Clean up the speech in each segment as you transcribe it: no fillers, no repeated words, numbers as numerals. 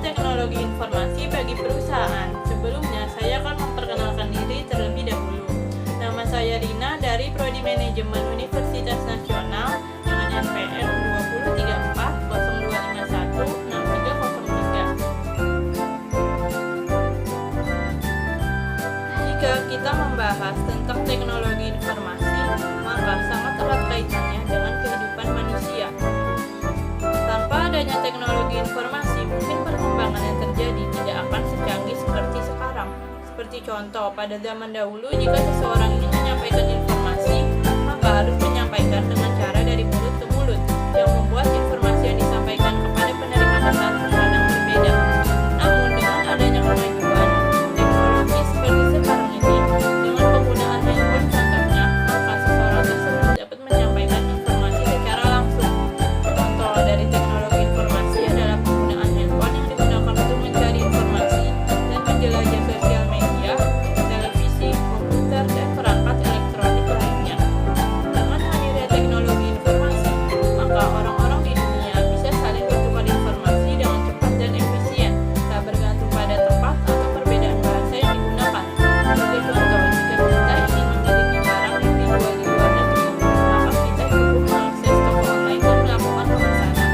teknologi informasi bagi perusahaan. Sebelumnya, saya akan memperkenalkan diri terlebih dahulu. Nama saya Rina dari Prodi Manajemen Universitas Nasional dengan NPM 2034 Jika kita membahas tentang teknologi informasi, maka sangat erat kaitannya dengan kehidupan manusia. Tanpa adanya teknologi informasi, mungkin perkembangan yang terjadi tidak akan secanggih seperti sekarang. Seperti contoh, pada zaman dahulu jika seseorang ingin menyampaikan informasi, maka harus menyampaikan dengan cara dari mulut ke mulut, yang membuat informasi yang disampaikan kepada penerima pesan terkadang berbeda. Namun dengan adanya kemajuan teknologi seperti sekarang ini, dengan penggunaan handphone contohnya, maka seseorang tersebut dapat menyampaikan informasi secara langsung. Contoh dari teknologi informasi adalah penggunaan handphone yang digunakan untuk mencari informasi dan menjelajah sosial media, televisi, komputer, dan perangkat elektronik lainnya. Dengan hadirnya teknologi informasi, maka orang-orang di dunia bisa saling bertukar informasi dengan cepat dan efisien, tak bergantung pada tempat atau perbedaan bahasa yang digunakan. Sebagai contoh, jika kita ingin memiliki barang yang dijual di luar negeri, maka kita cukup mengakses toko online dan melakukan pemesanan.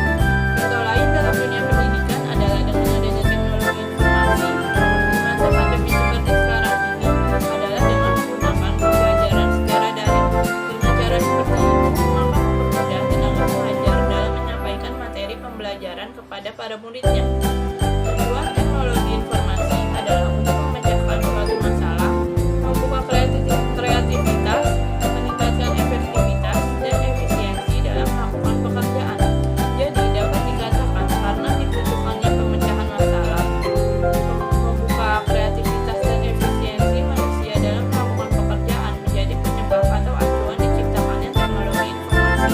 Contoh lain dalam dunia pendidikan adalah dengan adanya teknologi informasi di masa pandemi seperti sekarang ini adalah dengan menggunakan pembelajaran secara daring. Dengan cara seperti itu, maka mempermudah tenaga pengajar dalam menyampaikan materi pembelajaran kepada para muridnya. Tujuan teknologi informasi adalah untuk memecahkan suatu masalah, membuka kreativitas, meningkatkan efektivitas dan efisiensi dalam melakukan pekerjaan. Jadi dapat dikatakan karena dibutuhkannya pemecahan masalah, membuka kreativitas dan efisiensi manusia dalam melakukan pekerjaan menjadi penyebab atau acuan diciptakannya teknologi informasi.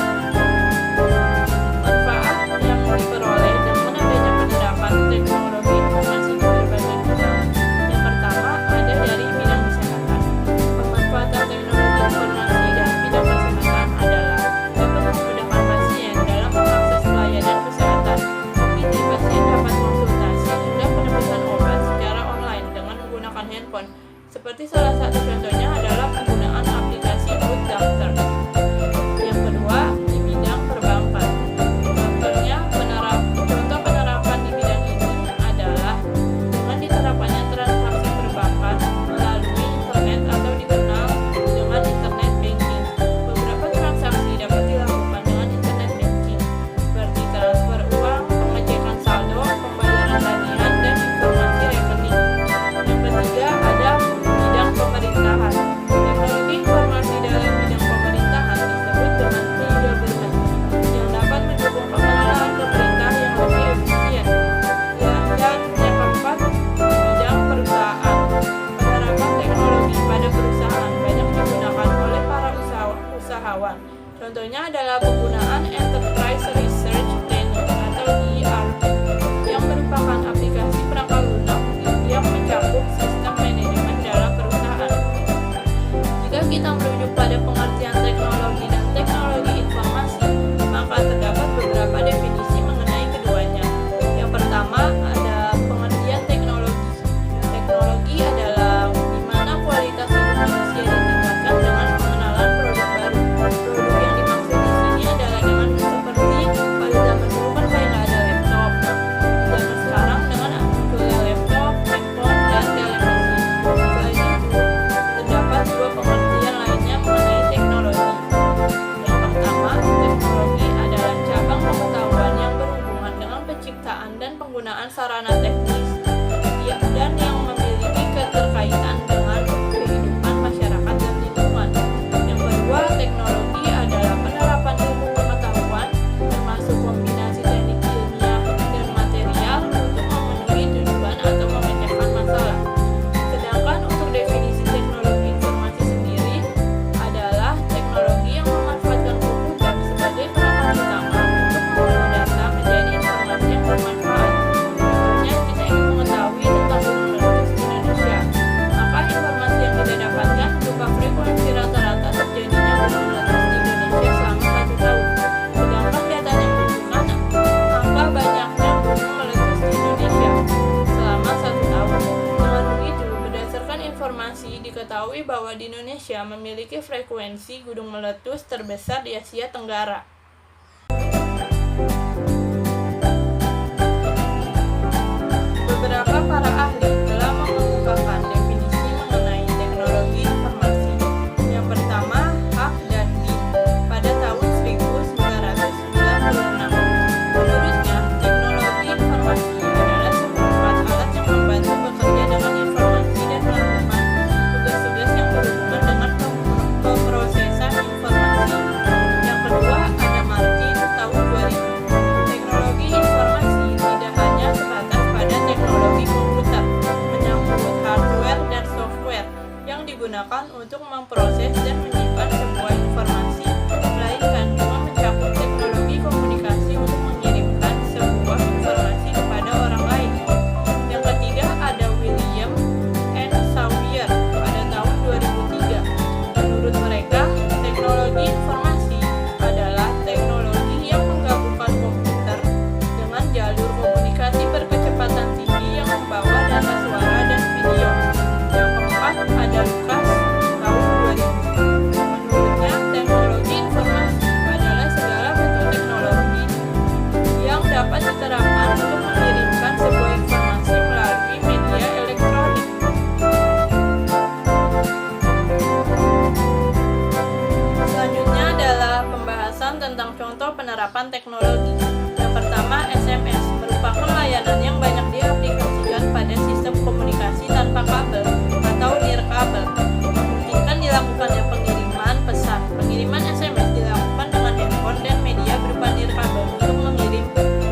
Manfaat yang diperoleh dengan adanya penerapan teknologi informasi di berbagai bidang. Yang pertama ada dari bidang kesehatan. Pemanfaatan teknologi informasi dalam bidang kesehatan adalah dapat memudahkan pasien dalam mengakses pelayanan kesehatan. Kini pasien dapat konsultasi hingga penebusan obat secara online dengan menggunakan handphone. Seperti salah satu contohnya adalah penggunaan aplikasi Good Doctor. Yang kedua, di bidang perbankan. Contoh penerapan di bidang ini adalah dengan diterapkannya transaksi perbankan melalui internet atau dikenal dengan internet banking. Beberapa transaksi dapat dilakukan dengan internet banking, seperti transfer uang, pengecekan saldo, pembayaran tagihan, dan informasi rekening. Yang ketiga ada bidang pemerintahan. Teknologi informasi dalam bidang pemerintahan disebut dengan e-government, yang dapat mendukung pengelolaan pemerintah yang lebih efisien. Dan yang keempat, bidang perusahaan. Penerapan teknologi pada perusahaan banyak digunakan oleh para usahawan. Contohnya adalah penggunaan Enterprise Research Planning atau ERP, yang merupakan aplikasi perangkat lunak yang mencakup sistem manajemen dalam perusahaan. Jika kita merujuk pada pengertian teknologi dan teknologi informasi, maka terdapat beberapa definisi mengenai keduanya. Yang pertama ada pengertian teknologi. Teknologi adalah di mana kualitas hidup manusia ditingkatkan dengan pengenalan produk baru. Produk yang dimaksud di sini adalah dengan seperti pada zaman dulu kan kayak nggak ada laptop. Nah, di zaman sekarang dengan munculnya laptop, handphone, dan televisi. Selain itu, terdapat dua pengertian lainnya mengenai teknologi. Yang pertama, teknologi adalah cabang pengetahuan yang berhubungan dengan penciptaan dan penggunaan sarana teknis dan yang memiliki keterkaitan dengan kehidupan masyarakat dan lingkungan. Yang kedua, teknologi adalah penerapan ilmu pengetahuan termasuk kombinasi teknik ilmiah dan material untuk memenuhi tujuan atau memecahkan masalah. Sedangkan untuk definisi teknologi informasi sendiri adalah teknologi yang memanfaatkan komputer sebagai perangkat utama untuk mengolah data menjadi informasi yang bermanfaat. Contohnya, kita ingin mengetahui tentang gunung diketahui bahwa di Indonesia memiliki frekuensi gunung meletus terbesar di Asia Tenggara. Beberapa para ahli telah mengemukakan definisi mengenai teknologi informasi. Yang pertama, Haq dan Dean pada tahun 1996. Menurutnya, teknologi informasi adalah seperempat alat yang membantu bekerja dengan informasi dan melakukan tugas-tugas yang berhubungan dengan pemrosesan informasi. Yang kedua, ada Martin tahun 2000. Teknologi informasi tidak hanya sebatas pada teknologi komputer, menyangkut hardware dan software yang digunakan untuk memproses dan menyimpan sebuah informasi, melainkan juga mencakup teknologi komunikasi untuk mengirimkan sebuah informasi kepada orang lain. Yang ketiga ada William N. Sawyer pada tahun 2003. Menurut mereka, teknologi informasi adalah teknologi yang menggabungkan komputer dengan jalur komunikasi berkecepatan tinggi yang membawa data suara dan video. Yang keempat ada Lucas tahun 2000. Menurutnya, teknologi informasi adalah segala bentuk teknologi yang dapat diterapkan untuk mengirimkan sebuah informasi melalui media elektronik. Selanjutnya adalah pembahasan tentang contoh penerapan teknologi. Yang pertama, SMS merupakan layanan yang banyak diaplikasikan pada sistem komunikasi tanpa kabel atau nirkabel. Memungkinkan dilakukannya pengiriman pesan. Pengiriman SMS dilakukan dengan handphone dan media berupa nirkabel untuk mengirim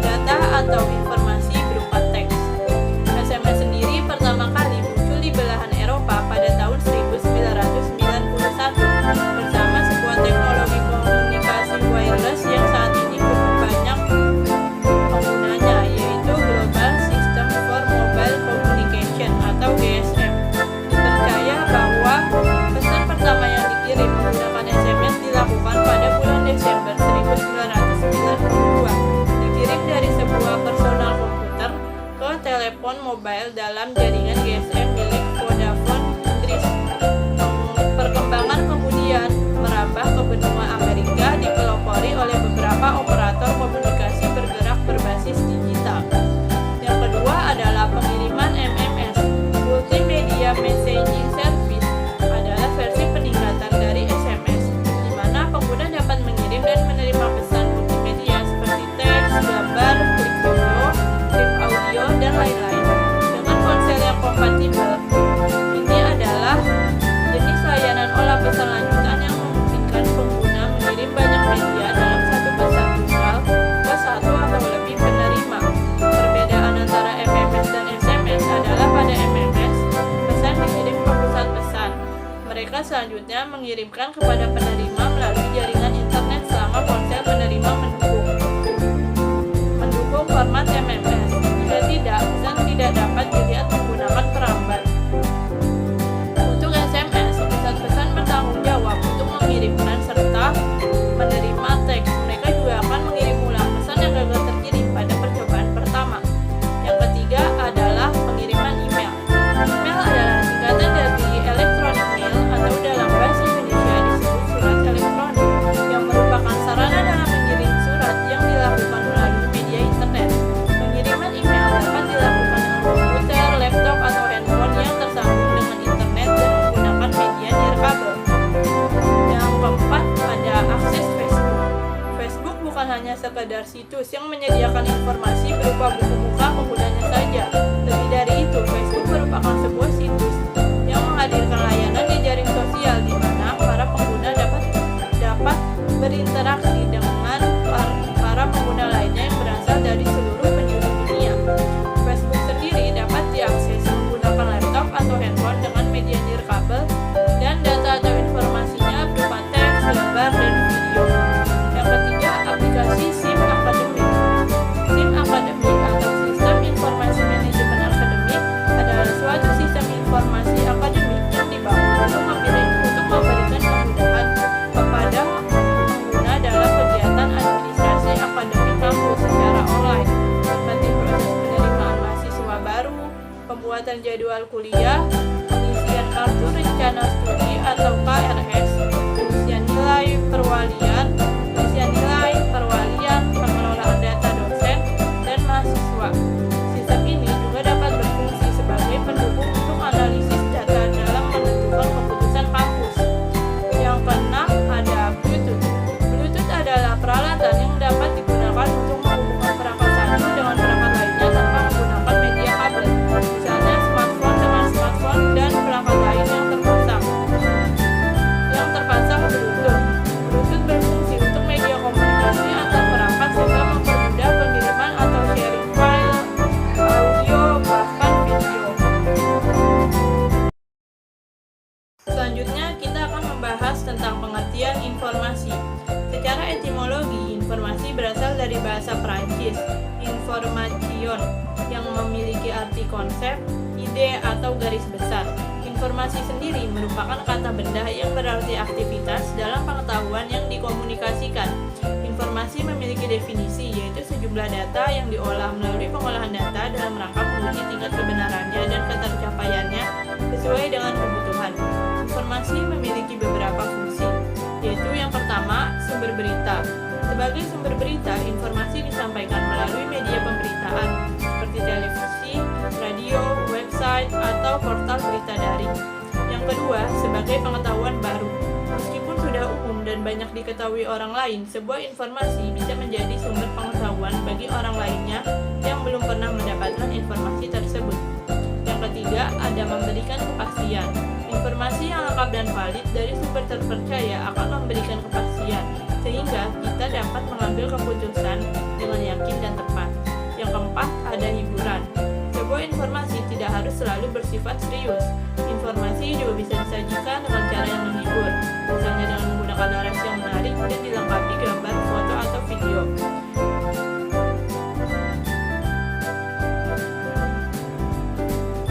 data atau informasi berupa teks. SMS sendiri pertama kali muncul di belahan Eropa pada tahun 1991 bersama sebuah teknologi komunikasi wireless yang saat ini cukup banyak penggunanya, yaitu Global System for Mobile Communication atau GSM. Dipercaya bahwa pesan pertama yang dikirim menggunakan SMS dilakukan pada bulan Desember 1992. Dikirim dari sebuah personal komputer ke telepon mobile dalam jaringan GSM milik Vodafone Inggris. Perkembangan kemudian merambah ke benua Amerika, dipelopori oleh beberapa operator komunikasi bergerak berbasis digital. Yang kedua adalah pengiriman MMS. Multimedia Messaging Service adalah versi peningkatan dari SMS, di mana pengguna dapat mengirim dan menerima pesan multimedia seperti teks, gambar, klik video, klip audio, dan lain-lain dengan ponsel yang kompatibel. Ini adalah jenis layanan olah pesan lanjutan yang memungkinkan pengguna mengirim banyak media dalam satu pesan tunggal ke satu atau lebih penerima. Perbedaan antara MMS dan SMS adalah pada MMS, pesan dikirim ke pusat pesan. Mereka selanjutnya mengirimkan kepada penerima melalui jaringan internet selama ponsel penerima mendukung format MMS. Jika tidak, pesan tidak dapat dilihat menggunakan perambat. Untuk SMS, pusat pesan bertanggung jawab untuk mengirimkan serta menerima teks. Mereka juga akan mengirim ulang pesan yang gagal terkirim pada percobaan pertama. Yang ketiga adalah pengiriman email. Email adalah singkatan dari electronic mail atau dalam bahasa Indonesia disebut surat elektronik, yang merupakan sarana dalam mengirim surat yang dilakukan melalui media internet. Pengiriman email dapat dilakukan dengan komputer, laptop, atau handphone yang tersambung dengan internet dan menggunakan media nirkabel. Yang keempat ada akses Facebook. Facebook bukan hanya sekedar situs yang menyediakan informasi berupa buku muka penggunanya saja. Lebih dari itu, Facebook merupakan sebuah situs yang menghadirkan layanan jejaring sosial di mana para pengguna dapat berinteraksi dengan para pengguna lainnya yang berasal dari seluruh penjuru dunia. Facebook sendiri dapat diakses menggunakan laptop atau handphone dengan media nirkabel dan data atau informasinya berupa teks, gambar, dan video. Yang ketiga, aplikasi SIM Academy. SIM Academy atau Sistem Informasi Manajemen Akademik adalah suatu sistem informasi akademik yang dibangun untuk memberikan kemudahan kepada pengguna dalam kegiatan administrasi akademik kampus secara online, seperti proses penerimaan mahasiswa baru, pembuatan jadwal kuliah, pengisian Kartu Rencana Studi atau KRS, rincian nilai perwalian, pengelolaan data dosen dan mahasiswa. Sistem ini juga dapat berfungsi sebagai pendukung untuk analisis data dalam menentukan keputusan kampus. Yang keenam ada Bluetooth. Bluetooth adalah peralatan yang dapat digunakan untuk menghubungkan perangkat satu dengan perangkat lainnya tanpa menggunakan media kabel, misalnya smartphone dengan smartphone dan perangkat lain yang terpasang Bluetooth. Bluetooth berfungsi untuk media komunikasi antar perangkat sehingga mempermudah pengiriman atau sharing file, audio, bahkan video. Selanjutnya kita akan membahas tentang pengertian informasi. Secara etimologi, informasi berasal dari bahasa Prancis, information, yang memiliki arti konsep, ide, atau garis besar. Informasi sendiri merupakan kata benda yang berarti aktivitas dalam pengetahuan yang dikomunikasikan. Informasi memiliki definisi, yaitu sejumlah data yang diolah melalui pengolahan data dalam rangka menguji tingkat kebenarannya dan ketercapaiannya sesuai dengan kebutuhan. Informasi memiliki beberapa fungsi, yaitu yang pertama, sumber berita. Sebagai sumber berita, informasi disampaikan melalui media pemberitaan seperti televisi, radio, website, atau portal berita daring. Yang kedua, sebagai pengetahuan baru. Meskipun sudah umum dan banyak diketahui orang lain, sebuah informasi bisa menjadi sumber pengetahuan bagi orang lainnya yang belum pernah mendapatkan informasi tersebut. Yang ketiga, ada memberikan kepastian. Informasi yang lengkap dan valid dari sumber terpercaya akan memberikan kepastian, sehingga kita dapat mengambil keputusan dengan yakin dan tepat. Yang keempat, ada hiburan. Sebuah informasi tidak harus selalu bersifat serius. Informasi juga bisa disajikan dengan cara yang menghibur, misalnya dengan menggunakan narasi yang menarik dan dilengkapi gambar, foto, atau video.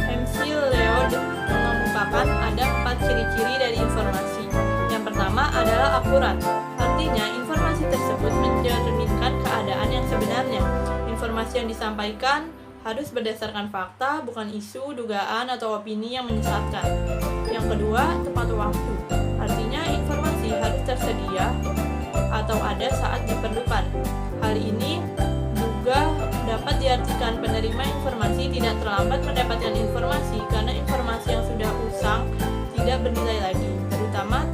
MC Leod mengemukakan ada 4 ciri-ciri dari informasi. Yang pertama adalah akurat. Artinya, informasi tersebut mencerminkan keadaan yang sebenarnya. Informasi yang disampaikan harus berdasarkan fakta, bukan isu, dugaan, atau opini yang menyesatkan. Yang kedua, tepat waktu. Artinya, informasi harus tersedia atau ada saat diperlukan. Hal ini juga dapat diartikan penerima informasi tidak terlambat mendapatkan informasi karena informasi yang sudah usang tidak bernilai lagi, terutama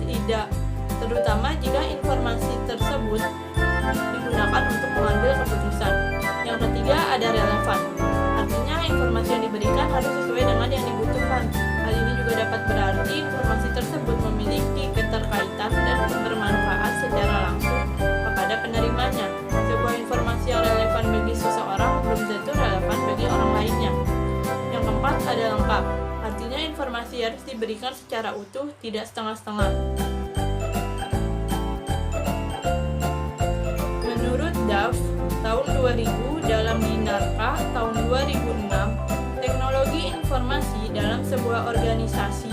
jika informasi tersebut digunakan untuk mengambil keputusan. Yang ketiga, ada relevan. Artinya, informasi yang diberikan harus sesuai dengan yang dibutuhkan. Hal ini juga dapat berarti informasi tersebut memiliki keterkaitan dan bermanfaat secara langsung kepada penerimanya. Sebuah informasi yang relevan bagi seseorang belum tentu relevan bagi orang lainnya. Yang keempat, ada lengkap. Artinya, informasi harus diberikan secara utuh, tidak setengah-setengah. Menurut Duff, tahun 2000 dalam Dinarka tahun 2006, teknologi informasi dalam sebuah organisasi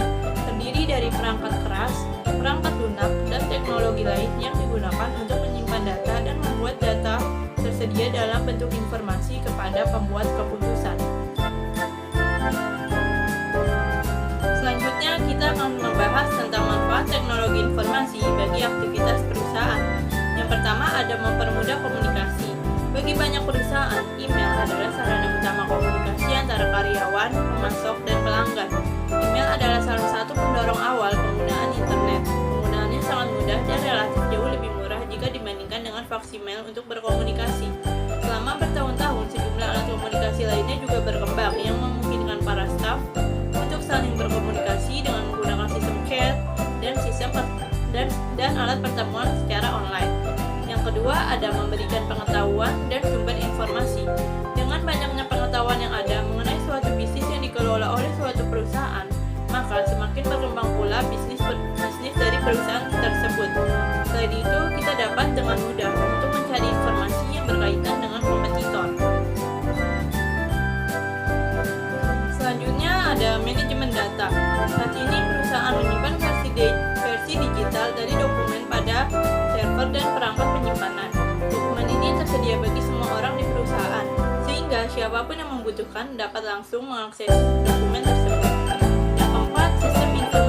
terdiri dari perangkat keras, perangkat lunak, dan teknologi lain yang digunakan untuk menyimpan data dan membuat data tersedia dalam bentuk informasi kepada pembuat keputusan. Selanjutnya, kita akan membahas tentang manfaat teknologi informasi bagi aktivitas perusahaan. Yang pertama, ada mempermudah komunikasi. Bagi banyak perusahaan, email adalah sarana utama komunikasi antara karyawan, pemasok, dan pelanggan. Email adalah salah satu pendorong awal penggunaan internet. Penggunaannya sangat mudah dan relatif jauh lebih murah jika dibandingkan dengan faksimiil untuk berkomunikasi. Selama bertahun-tahun, sejumlah alat komunikasi lainnya juga berkembang yang memungkinkan para staf untuk saling berkomunikasi dengan menggunakan sistem chat dan alat pertemuan secara online. Yang kedua, ada memberikan pengetahuan dan sumber informasi. Dengan banyaknya pengetahuan yang ada mengenai suatu bisnis yang dikelola oleh suatu perusahaan, maka semakin berkembang pula bisnis dari perusahaan tersebut. Selain itu, kita dapat dengan mudah untuk mencari informasi yang berkaitan dengan kompetitor. Selanjutnya ada manajemen data. Saat ini perusahaan menyimpan versi digital dari dokumen pada server dan perangkat penyimpanan. Dokumen ini tersedia bagi semua orang di perusahaan, sehingga siapapun yang membutuhkan dapat langsung mengakses dokumen tersebut. Yang keempat, sistem informasi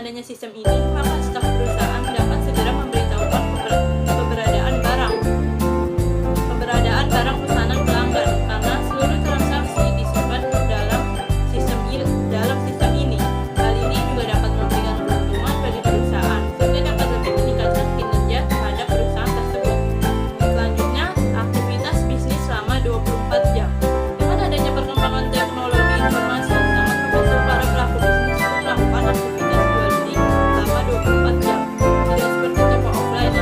adanya sistem ini, maka staf perusahaan dapat segera memberitahukan keberadaan barang pesanan pelanggan karena seluruh transaksi disimpan dalam sistem ini. Hal ini juga dapat memberikan keuntungan bagi perusahaan sehingga dapat lebih meningkatkan kinerja terhadap perusahaan tersebut. Selanjutnya, aktivitas bisnis selama 24 jam. Dengan adanya perkembangan teknologi informasi sangat membantu para pelaku bisnis untuk melakukan aktivitas jual beli selama 24 jam. Tidak seperti toko offline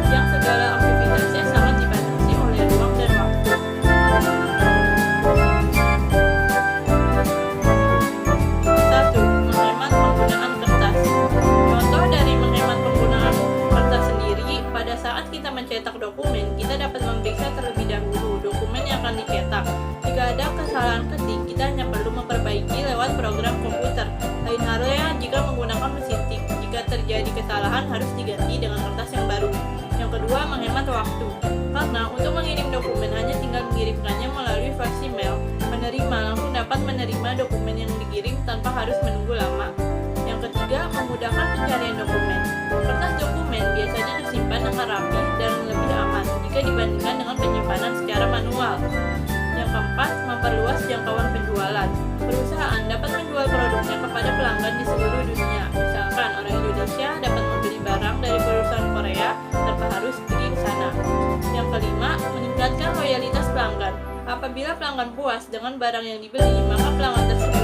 yang segala aktivitasnya sangat dibatasi oleh ruang dan waktu. 1. Menghemat penggunaan kertas. Contoh dari menghemat penggunaan kertas sendiri, pada saat kita mencetak dokumen, kita dapat memeriksa terlebih dahulu dokumen yang akan dicetak. Jika ada kesalahan ketik, kita hanya perlu memperbaiki lewat program komputer. Lain halnya jika menggunakan mesin tik. Jika terjadi kesalahan, harus diganti dengan kertas yang baru. Yang kedua, menghemat waktu. Karena untuk mengirim dokumen hanya tinggal mengirimkannya melalui versi mail, penerima langsung dapat menerima dokumen yang dikirim tanpa harus menunggu lama. Yang ketiga, memudahkan pencarian dokumen. Kertas dokumen biasanya disimpan dengan rapi dan lebih aman jika dibandingkan dengan penyimpanan secara manual. Yang keempat, memperluas jangkauan penjualan. Perusahaan dapat menjual produknya kepada pelanggan di seluruh dunia. Misalkan orang Indonesia dapat membeli barang dari perusahaan Korea tanpa harus pergi ke sana. Yang kelima, meningkatkan loyalitas pelanggan. Apabila pelanggan puas dengan barang yang dibeli, maka pelanggan tersebut